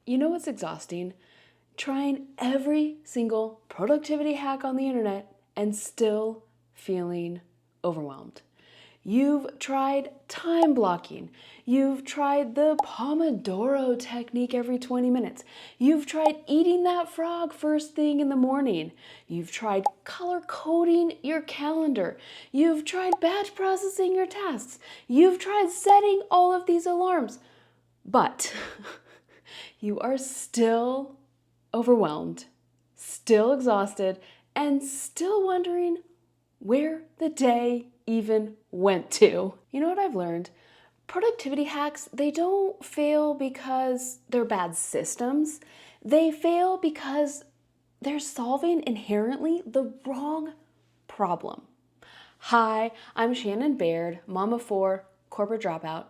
You know what's exhausting? Trying every single productivity hack on the internet and still feeling overwhelmed. You've tried time blocking. You've tried the Pomodoro technique every 20 minutes. You've tried eating that frog first thing in the morning. You've tried color coding your calendar. You've tried batch processing your tasks. You've tried setting all of these alarms. But you are still overwhelmed, still exhausted, and still wondering where the day even went to. You know what I've learned? Productivity hacks, they don't fail because they're bad systems. They fail because they're solving inherently the wrong problem. Hi, I'm Shannon Baird, mom of four, corporate dropout.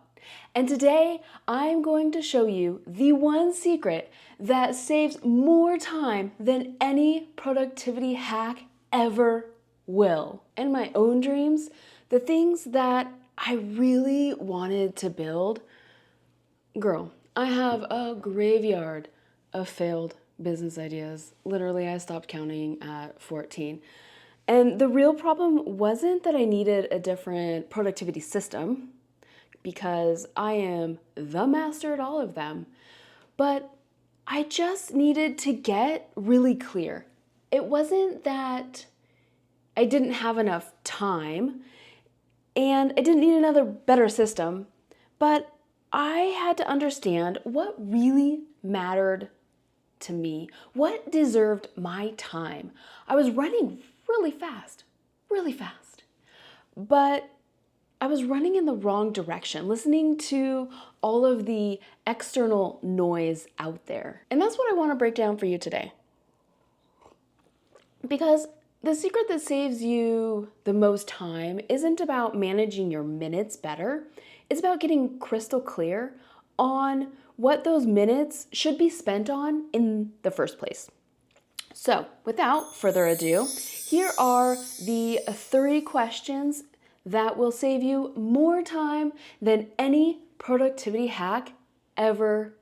And today I'm going to show you the one secret that saves more time than any productivity hack ever will. In my own dreams, the things that I really wanted to build, girl, I have a graveyard of failed business ideas. Literally, I stopped counting at 14. And the real problem wasn't that I needed a different productivity system, because I am the master at all of them, but I just needed to get really clear. It wasn't that I didn't have enough time and I didn't need another better system, but I had to understand what really mattered to me, what deserved my time. I was running really fast, but I was running in the wrong direction, listening to all of the external noise out there. And that's what I want to break down for you today. Because the secret that saves you the most time isn't about managing your minutes better. It's about getting crystal clear on what those minutes should be spent on in the first place. So, without further ado, here are the 3 questions that will save you more time than any productivity hack ever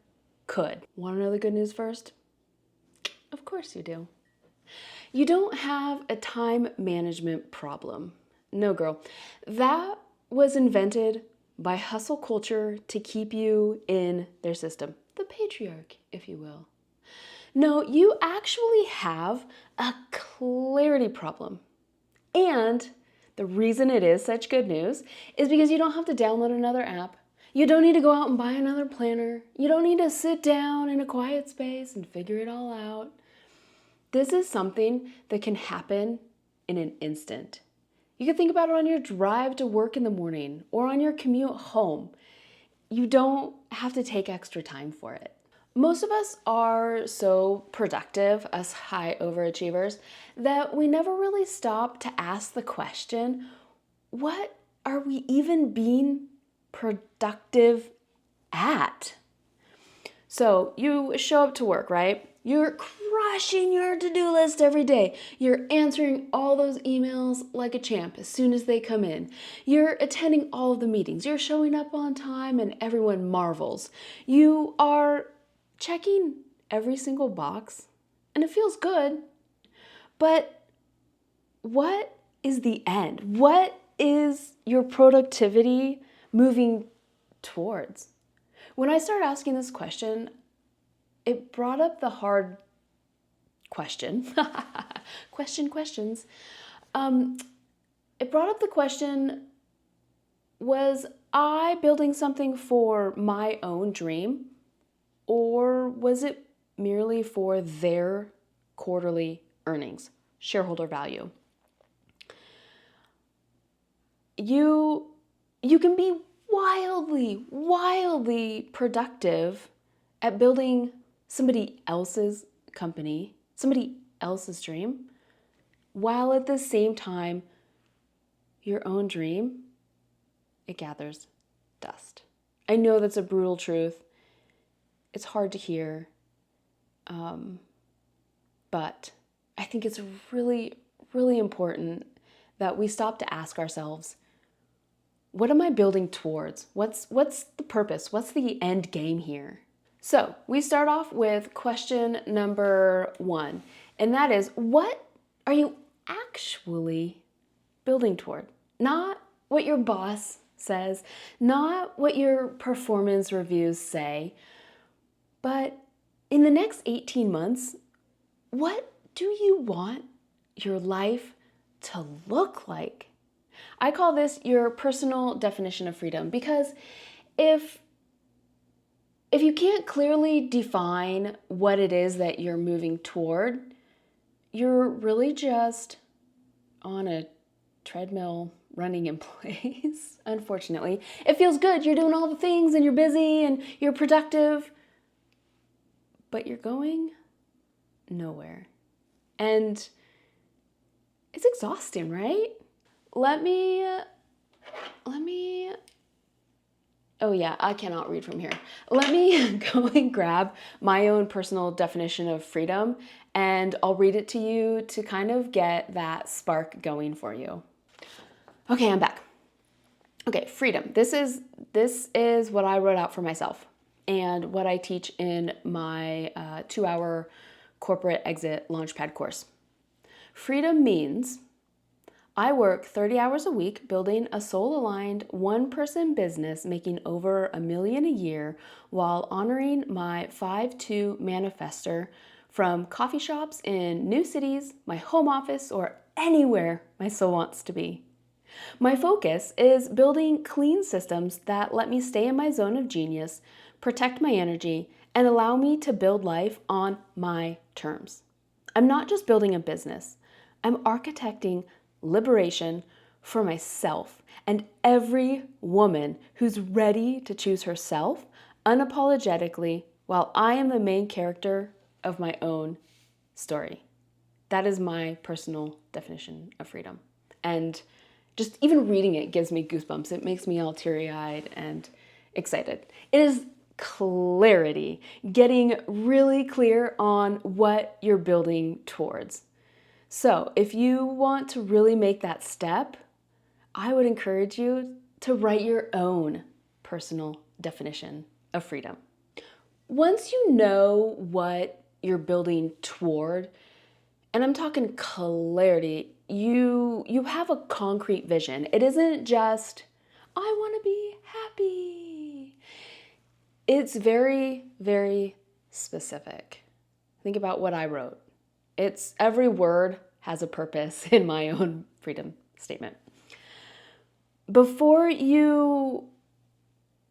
could. Want to know the good news first? Of course you do. You don't have a time management problem. No, girl. That was invented by hustle culture to keep you in their system. The patriarch, if you will. No, you actually have a clarity problem. And the reason it is such good news is because you don't have to download another app. You don't need to go out and buy another planner. You don't need to sit down in a quiet space and figure it all out. This is something that can happen in an instant. You can think about it on your drive to work in the morning or on your commute home. You don't have to take extra time for it. Most of us are so productive, us high overachievers, that we never really stop to ask the question, what are we even being productive at? So you show up to work, right? You're crushing your to-do list every day. You're answering all those emails like a champ as soon as they come in. You're attending all of the meetings. You're showing up on time and everyone marvels. You are checking every single box and it feels good. But what is the end? What is your productivity moving towards? When I started asking this question, it brought up the hard question. Questions. It brought up the question, was I building something for my own dream, or was it merely for their quarterly earnings, shareholder value? You can be wildly productive at building somebody else's company, somebody else's dream, while at the same time, your own dream, it gathers dust. I know that's a brutal truth. It's hard to hear, but I think it's really important that we stop to ask ourselves, what am I building towards? What's the purpose? What's the end game here? So we start off with question number 1, and that is, what are you actually building toward? Not what your boss says, not what your performance reviews say, but in the next 18 months, what do you want your life to look like? I call this your personal definition of freedom, because if you can't clearly define what it is that you're moving toward, you're really just on a treadmill running in place, unfortunately. It feels good, you're doing all the things and you're busy and you're productive, but you're going nowhere. And it's exhausting, right? Let me, oh yeah, I cannot read from here. Let me go and grab my own personal definition of freedom, and I'll read it to you to kind of get that spark going for you. Okay, I'm back. Okay, freedom. This is what I wrote out for myself and what I teach in my 2-hour corporate exit launchpad course. Freedom means I work 30 hours a week building a soul-aligned one-person business making over $1 million a year while honoring my 5-2 manifestor from coffee shops in new cities, my home office, or anywhere my soul wants to be. My focus is building clean systems that let me stay in my zone of genius, protect my energy, and allow me to build life on my terms. I'm not just building a business. I'm architecting liberation for myself and every woman who's ready to choose herself unapologetically while I am the main character of my own story. That is my personal definition of freedom. And just even reading it gives me goosebumps. It makes me all teary-eyed and excited. It is clarity, getting really clear on what you're building towards. So if you want to really make that step, I would encourage you to write your own personal definition of freedom. Once you know what you're building toward, and I'm talking clarity, you have a concrete vision. It isn't just, I want to be happy. It's very, very specific. Think about what I wrote. It's every word has a purpose in my own freedom statement. Before you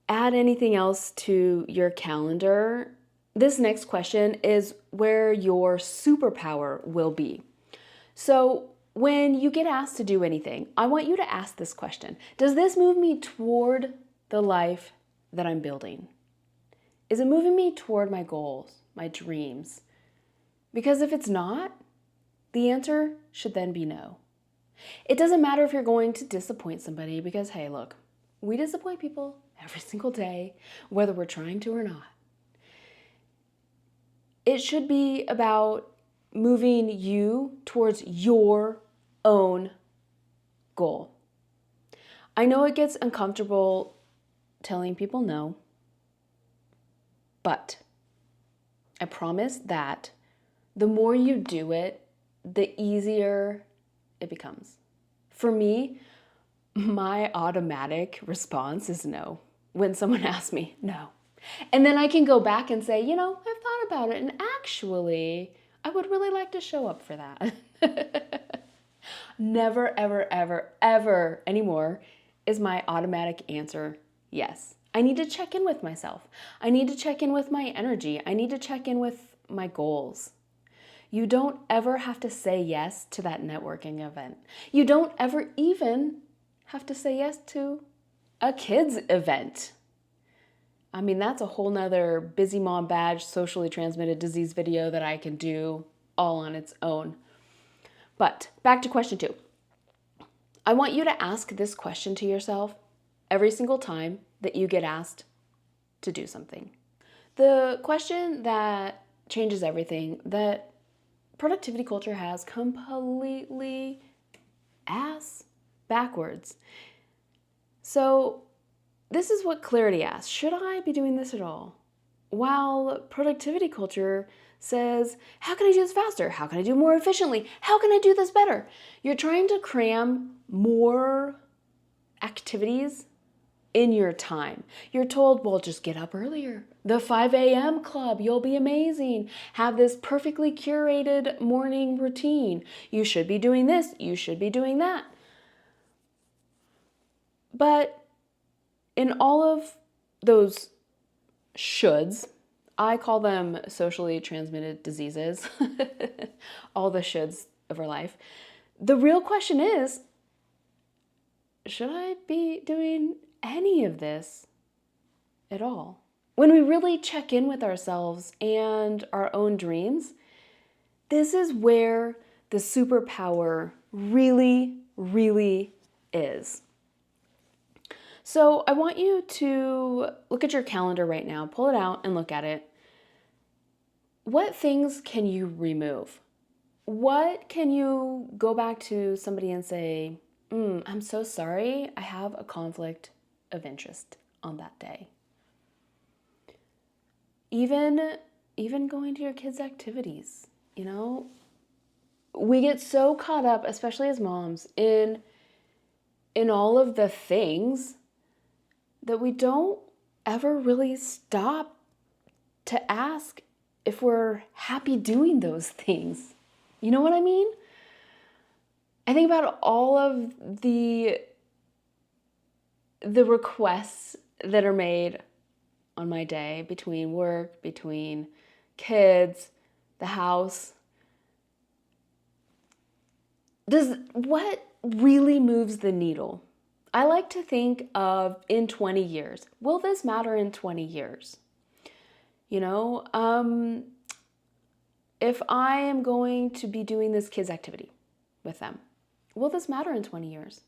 add anything else to your calendar, this next question is where your superpower will be. So when you get asked to do anything, I want you to ask this question. Does this move me toward the life that I'm building? Is it moving me toward my goals, my dreams? Because if it's not, the answer should then be no. It doesn't matter if you're going to disappoint somebody, because hey, look, we disappoint people every single day, whether we're trying to or not. It should be about moving you towards your own goal. I know it gets uncomfortable telling people no, but I promise that the more you do it, the easier it becomes. For me, my automatic response is no when someone asks me no. And then I can go back and say, I've thought about it, and actually, I would really like to show up for that. Never, ever, ever, ever anymore is my automatic answer yes. I need to check in with myself. I need to check in with my energy. I need to check in with my goals. You don't ever have to say yes to that networking event. You don't ever even have to say yes to a kids event. I mean, that's a whole nother busy mom badge, socially transmitted disease video that I can do all on its own. But back to question 2. I want you to ask this question to yourself every single time that you get asked to do something. The question that changes everything, that productivity culture has completely ass backwards. So this is what clarity asks. Should I be doing this at all? While productivity culture says, how can I do this faster? How can I do more efficiently? How can I do this better? You're trying to cram more activities in your time. You're told, well, just get up earlier. The 5 a.m. club, you'll be amazing. Have this perfectly curated morning routine. You should be doing this, you should be doing that. But in all of those shoulds, I call them socially transmitted diseases, all the shoulds of our life. The real question is, should I be doing any of this at all? When we really check in with ourselves and our own dreams, this is where the superpower really, really is. So I want you to look at your calendar right now, pull it out and look at it. What things can you remove? What can you go back to somebody and say, I'm so sorry, I have a conflict of interest on that day. Even going to your kids' activities, we get so caught up, especially as moms, in all of the things that we don't ever really stop to ask if we're happy doing those things. You know what I mean? I think about all of the requests that are made on my day between work, between kids, the house. What really moves the needle? I like to think of in 20 years. Will this matter in 20 years? If I am going to be doing this kids' activity with them, will this matter in 20 years?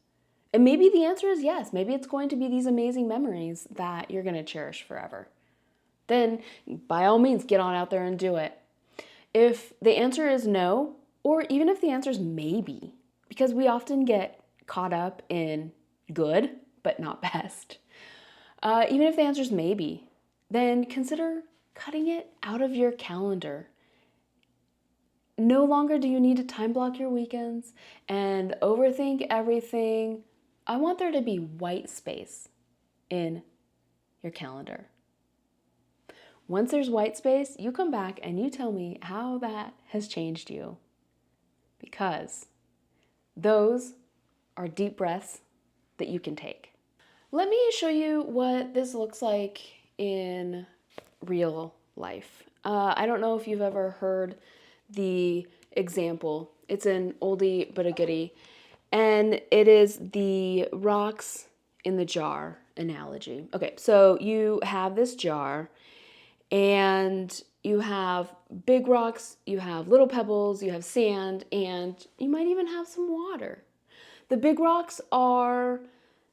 And maybe the answer is yes. Maybe it's going to be these amazing memories that you're going to cherish forever. Then by all means, get on out there and do it. If the answer is no, or even if the answer is maybe, because we often get caught up in good, but not best. Even if the answer is maybe, then consider cutting it out of your calendar. No longer do you need to time block your weekends and overthink everything. I want there to be white space in your calendar. Once there's white space, you come back and you tell me how that has changed you. Because those are deep breaths that you can take. Let me show you what this looks like in real life. I don't know if you've ever heard the example. It's an oldie but a goodie. And it is the rocks in the jar analogy. Okay, so you have this jar and you have big rocks, you have little pebbles, you have sand, and you might even have some water. The big rocks are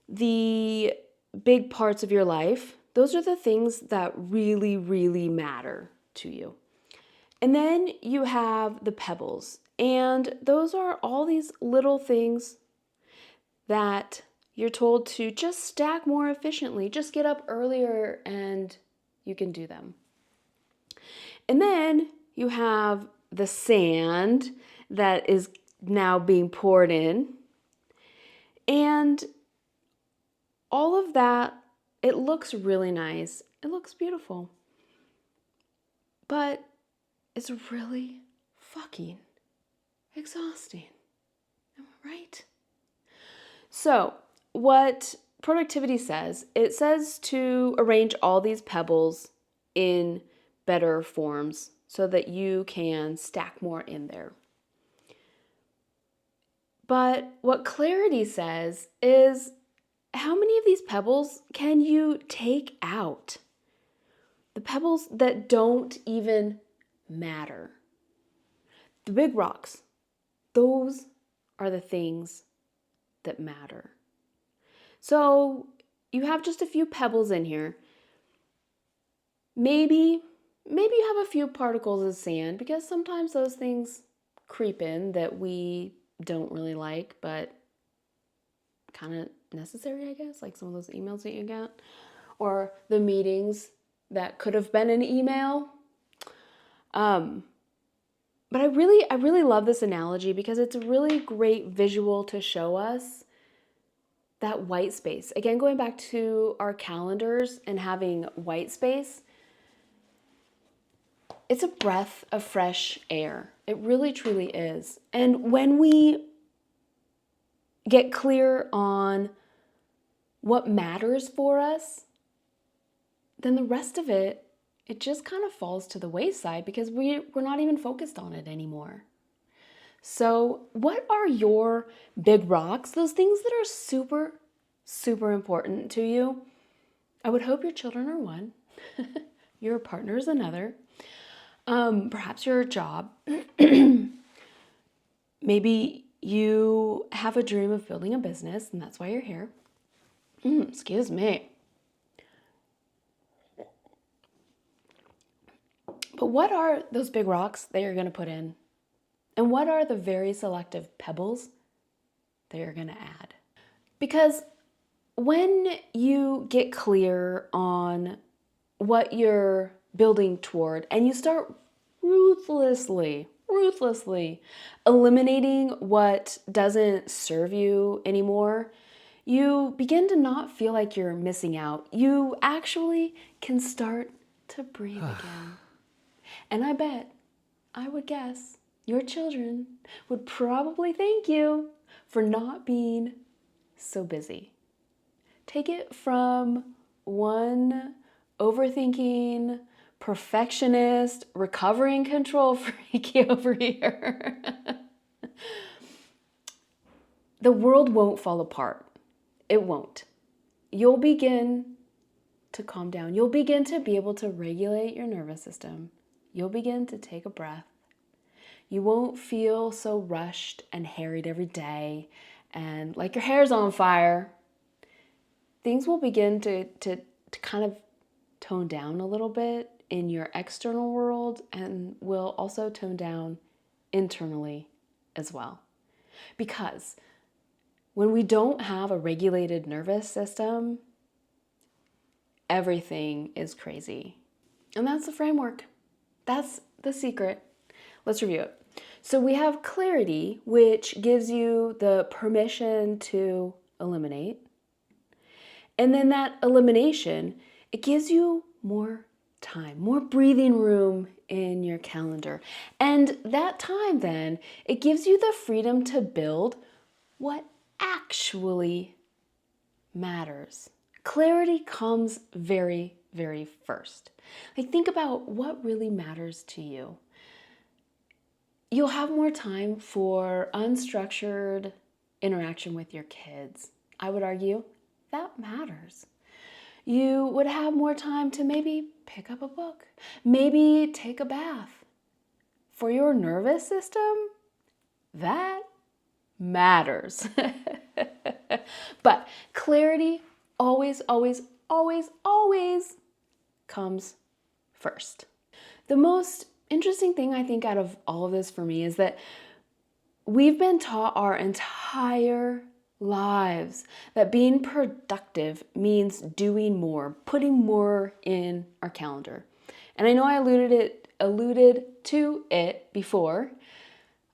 the big parts of your life. Those are the things that really, really matter to you. And then you have the pebbles, and those are all these little things that you're told to just stack more efficiently. Just get up earlier and you can do them. And then you have the sand that is now being poured in. And all of that, it looks really nice. It looks beautiful. But it's really fucking exhausting. Am I right? So, what productivity says, it says to arrange all these pebbles in better forms so that you can stack more in there. But what clarity says is, how many of these pebbles can you take out? The pebbles that don't even matter. The big rocks, those are the things that matter. So you have just a few pebbles in here. Maybe you have a few particles of sand, because sometimes those things creep in that we don't really like, but kind of necessary, I guess, like some of those emails that you get, or the meetings that could have been an email. But I really love this analogy because it's a really great visual to show us that white space. Again, going back to our calendars and having white space, it's a breath of fresh air. It really, truly is. And when we get clear on what matters for us, then the rest of it, it just kind of falls to the wayside because we're not even focused on it anymore. So what are your big rocks, those things that are super, super important to you? I would hope your children are one, your partner is another, perhaps your job. Maybe you have a dream of building a business and that's why you're here. Excuse me. But what are those big rocks that you're going to put in? And what are the very selective pebbles that you're going to add? Because when you get clear on what you're building toward and you start ruthlessly eliminating what doesn't serve you anymore, you begin to not feel like you're missing out. You actually can start to breathe again. And I would guess, your children would probably thank you for not being so busy. Take it from one overthinking, perfectionist, recovering control freaky over here. The world won't fall apart. It won't. You'll begin to calm down. You'll begin to be able to regulate your nervous system. You'll begin to take a breath. You won't feel so rushed and harried every day and like your hair's on fire. Things will begin to kind of tone down a little bit in your external world and will also tone down internally as well. Because when we don't have a regulated nervous system, everything is crazy. And that's the framework. That's the secret. Let's review it. So we have clarity, which gives you the permission to eliminate. And then that elimination, it gives you more time, more breathing room in your calendar. And that time then, it gives you the freedom to build what actually matters. Clarity comes very, very first. Like, think about what really matters to you. You'll have more time for unstructured interaction with your kids. I would argue that matters. You would have more time to maybe pick up a book, maybe take a bath. For your nervous system, that matters. But clarity always, always, always, always comes first. The most interesting thing I think out of all of this for me is that we've been taught our entire lives that being productive means doing more, putting more in our calendar. And I know I alluded to it before.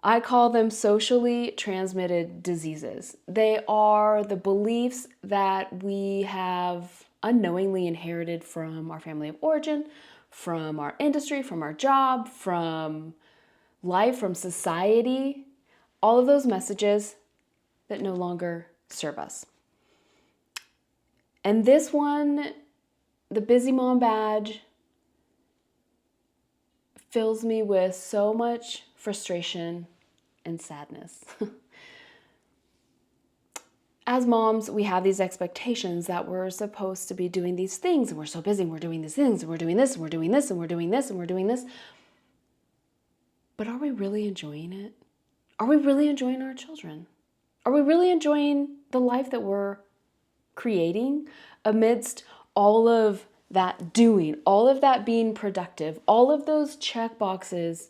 I call them socially transmitted diseases. They are the beliefs that we have unknowingly inherited from our family of origin, from our industry, from our job, from life, from society, all of those messages that no longer serve us. And this one, the busy mom badge, fills me with so much frustration and sadness. As moms, we have these expectations that we're supposed to be doing these things, and we're so busy, and we're doing these things, and we're doing this, and we're doing this, and we're doing this, and we're doing this. But are we really enjoying it? Are we really enjoying our children? Are we really enjoying the life that we're creating amidst all of that doing, all of that being productive, all of those check boxes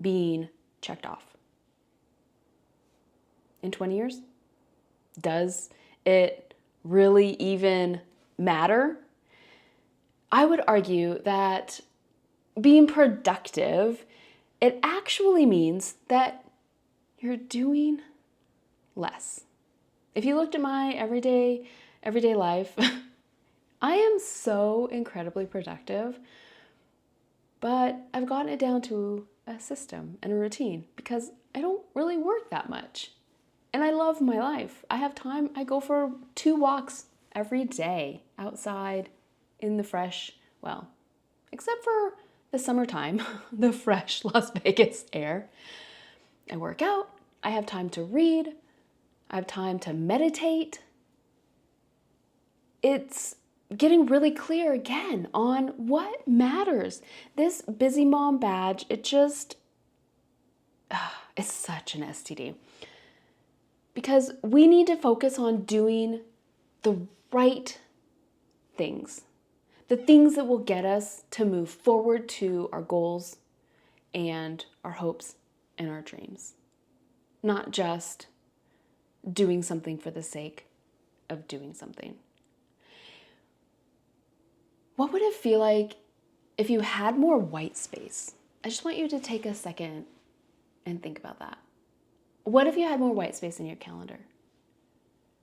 being checked off? In 20 years? Does it really even matter? I would argue that being productive, it actually means that you're doing less. If you looked at my everyday life, I am so incredibly productive, but I've gotten it down to a system and a routine because I don't really work that much. And I love my life. I have time. I go for 2 walks every day outside in the fresh, well, except for the summertime, the fresh Las Vegas air. I work out. I have time to read. I have time to meditate. It's getting really clear again on what matters. This busy mom badge, it just is such an STD. Because we need to focus on doing the right things. The things that will get us to move forward to our goals and our hopes and our dreams. Not just doing something for the sake of doing something. What would it feel like if you had more white space? I just want you to take a second and think about that. What if you had more white space in your calendar?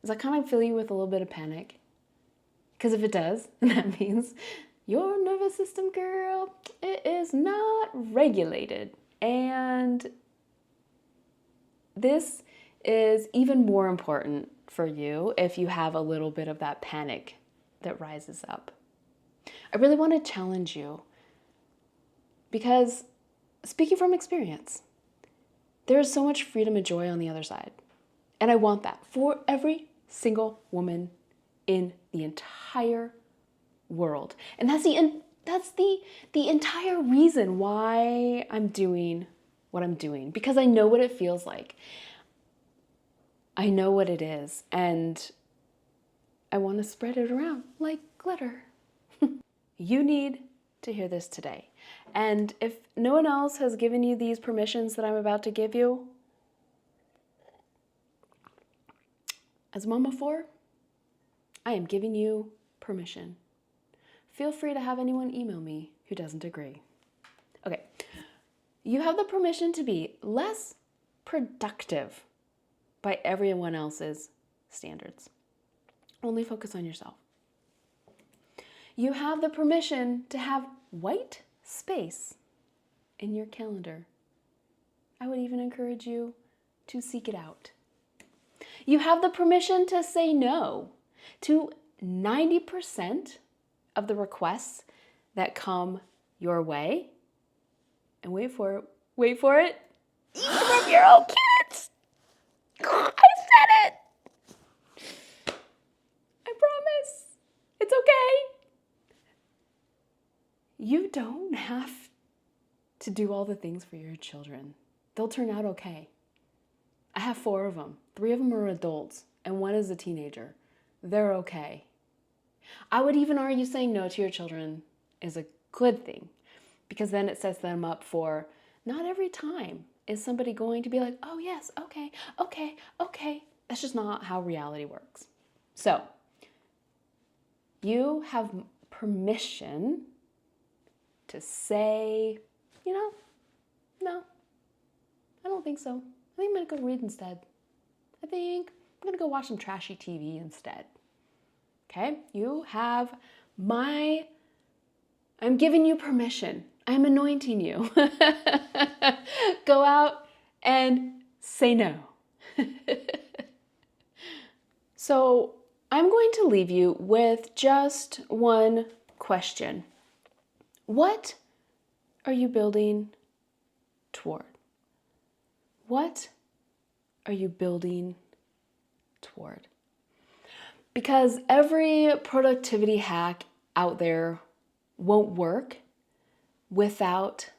Does that kind of fill you with a little bit of panic? Because if it does, that means your nervous system, girl, it is not regulated. And this is even more important for you if you have a little bit of that panic that rises up. I really want to challenge you because, speaking from experience, there is so much freedom and joy on the other side. And I want that for every single woman in the entire world. And that's the entire reason why I'm doing what I'm doing, because I know what it feels like. I know what it is, and I want to spread it around like glitter. You need to hear this today. And if no one else has given you these permissions that I'm about to give you, as Mama 4, I am giving you permission. Feel free to have anyone email me who doesn't agree. Okay, you have the permission to be less productive by everyone else's standards. Only focus on yourself. You have the permission to have white space in your calendar. I would even encourage you to seek it out. You have the permission to say no to 90% of the requests that come your way. And wait for it, even from your own kids. I said it. I promise. It's okay. You don't have to do all the things for your children. They'll turn out okay. I have 4 of them. 3 of them are adults, and 1 is a teenager. They're okay. I would even argue saying no to your children is a good thing, because then it sets them up for not every time is somebody going to be like, oh yes, okay. That's just not how reality works. So, you have permission to say, no, I don't think so. I think I'm gonna go read instead. I think I'm gonna go watch some trashy TV instead. Okay? I'm giving you permission. I'm anointing you. Go out and say no. So I'm going to leave you with just one question. What are you building toward? What are you building toward? Because every productivity hack out there won't work without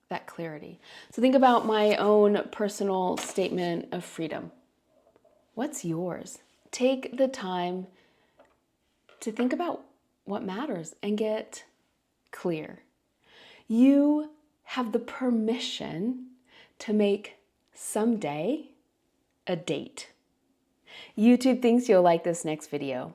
that clarity. So think about my own personal statement of freedom. What's yours? Take the time to think about what matters and get clear. You have the permission to make someday a date. YouTube thinks you'll like this next video.